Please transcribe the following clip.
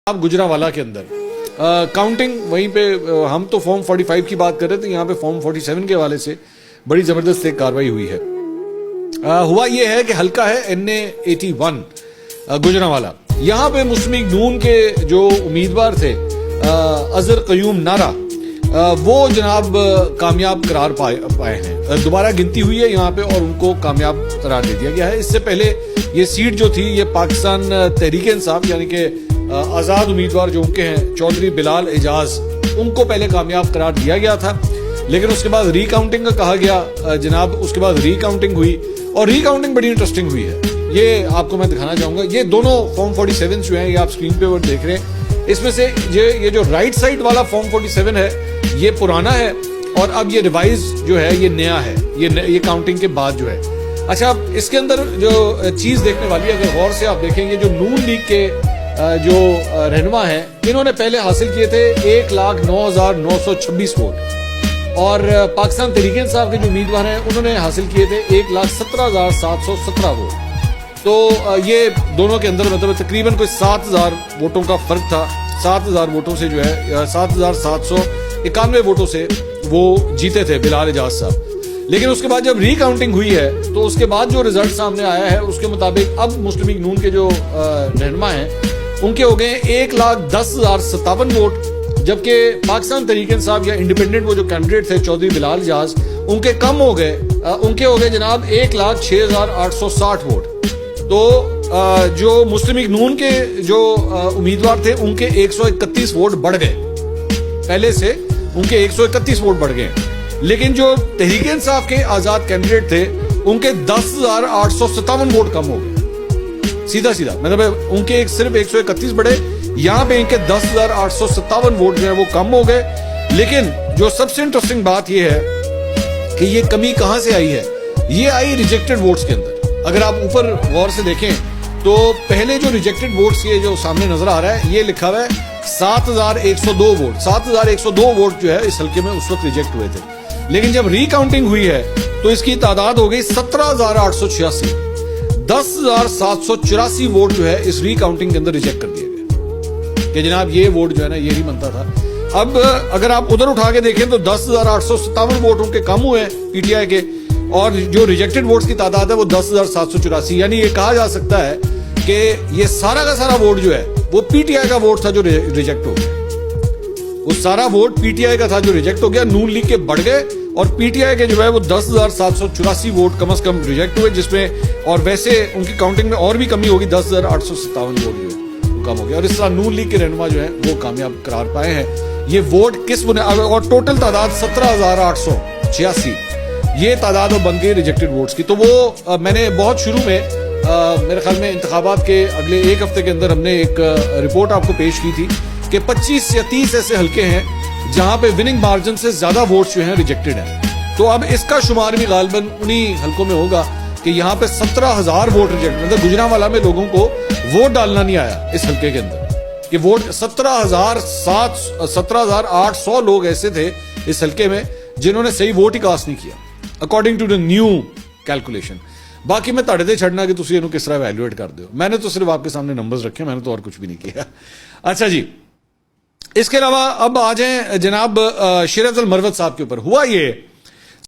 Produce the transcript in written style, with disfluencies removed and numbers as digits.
आप गुजरांवाला के अंदर काउंटिंग वहीं पे हम तो फॉर्म 45 की बात कर रहे थे, यहाँ पे फॉर्म 47 के हवाले से बड़ी जबरदस्त एक कार्रवाई हुई है। हुआ ये है कि हल्का है NA 81 गुजरांवाला, यहाँ पे मुस्लिम लीग नून के जो उम्मीदवार थे अजहर कयूम नारा, वो जनाब कामयाब करार पाए हैं। दोबारा गिनती हुई है यहाँ पे और उनको कामयाब करार दे दिया गया है। इससे पहले ये सीट जो थी ये पाकिस्तान तहरीक इंसाफ यानी कि आज़ाद उम्मीदवार जो उनके हैं चौधरी बिलाल एजाज, उनको पहले कामयाब करार दिया गया था, लेकिन उसके बाद रिकाउंटिंग का कहा गया जनाब। उसके बाद रिकाउंटिंग हुई और रिकाउंटिंग बड़ी इंटरेस्टिंग हुई है, ये आपको मैं दिखाना चाहूंगा। ये दोनों फॉर्म 47 जो हैं ये आप स्क्रीन पे देख रहे हैं। इसमें से ये जो राइट साइड वाला फॉर्म 47 है ये पुराना है और अब ये रिवाइज जो है ये नया है, ये काउंटिंग के बाद जो है। अच्छा, अब इसके अंदर जो चीज देखने वाली है, अगर गौर से आप देखेंगे, जो नून लीग के जो रहनुमा है इन्होंने पहले हासिल किए थे 1,09,926 वोट और पाकिस्तान तहरीक इंसाफ के जो उम्मीदवार हैं उन्होंने हासिल किए थे 1,17,717 वोट। तो ये दोनों के अंदर मतलब तकरीबन कोई 7,000 वोटों का फर्क था। 7,000 वोटों से जो है 7,791 वोटों से वो जीते थे बिलाल एजाज साहब। लेकिन उसके बाद जब रिकाउंटिंग हुई है तो उसके बाद जो रिजल्ट सामने आया है उसके मुताबिक अब मुस्लिम लीग नून के जो रहनुमा हैं उनके हो गए 1,10,057 वोट, जबकि पाकिस्तान तहरीक इंसाफ या इंडिपेंडेंट वो जो कैंडिडेट थे चौधरी बिलाल एजाज उनके कम हो गए, उनके हो गए जनाब 1,06,860 वोट। तो जो मुस्लिम लीग नून के जो उम्मीदवार थे उनके 131 वोट बढ़ गए, पहले से उनके 131 वोट बढ़ गए। लेकिन जो तहरीक इंसाफ के आजाद कैंडिडेट थे उनके 10,857 वोट कम हो गए। सीधा सीधा मतलब उनके सिर्फ 131 बढ़े, यहाँ पे इनके 10,857 वोट जो है वो कम हो गए। लेकिन जो सबसे इंटरेस्टिंग बात ये है कि ये कमी कहां से आई है, ये आई रिजेक्टेड वोट्स के अंदर। अगर आप ऊपर गौर से देखें तो पहले जो रिजेक्टेड वोट्स ये जो सामने नजर आ रहा है ये लिखा हुआ है 7,102 वोट। 7,102 वोट जो है इस हल्के में उस वक्त रिजेक्ट हुए थे। लेकिन जब रिकाउंटिंग हुई है तो इसकी तादाद हो गई 17,886। 10,784 वोट जो है इस रिकाउंटिंग के अंदर रिजेक्ट कर दिए गए कि जनाब ये वोट जो है ना ये नहीं बनता था। अब अगर आप उधर उठा के देखें तो 10,857 वोट उनके कम हुए हैं पीटीआई के, और जो रिजेक्टेड वोट्स की तादाद है वो 10,784। यानी ये कहा जा सकता है कि ये सारा का सारा वोट जो है वो पीटीआई का वोट था जो रिजेक्ट हो गया। वो सारा वोट पीटीआई का था जो रिजेक्ट हो गया। नून लीग के बढ़ गए और पीटीआई के जो है वो 10,784 वोट कम से कम रिजेक्ट हुए, जिसमें और वैसे उनकी काउंटिंग में और भी कमी होगी, 10,857 वोट जो है कम हो गया। और इस तरह नून लीग के रहनुमा जो है वो कामयाब करार पाए हैं। ये वोट किस और टोटल तादाद 17,886 ये तादाद बन गई रिजेक्टेड वोट्स की। तो वो मैंने बहुत शुरू में मेरे ख्याल में इंतखाबात के अगले एक हफ्ते के अंदर हमने एक रिपोर्ट आपको पेश की थी कि 25 या 30 ऐसे हल्के हैं जहां पे विनिंग मार्जिन से ज्यादा वोट्स जो हैं रिजेक्टेड हैं। तो अब इसका शुमार भी गालबन उन्हीं हल्कों में होगा कि यहाँ पे 17,000 वोट रिजेक्ट, मतलब गुजरांवाला में लोगों को वोट डालना नहीं आया इस हल्के के अंदर कि वोट 17,800 लोग ऐसे थे इस हल्के में जिन्होंने सही वोट ही कास्ट नहीं किया according to the new calculation. बाकी मैं ਤੁਹਾਡੇ ਤੇ ਛੱਡਣਾ कि ਤੁਸੀਂ ਇਹਨੂੰ किस तरह वैल्यूएट कर दो। मैंने तो सिर्फ आपके सामने नंबर्स रखे, मैंने तो और कुछ भी नहीं किया। अच्छा जी, इसके अलावा अब आ जाएं जनाब शिरत अल मरवत साहब के ऊपर। हुआ ये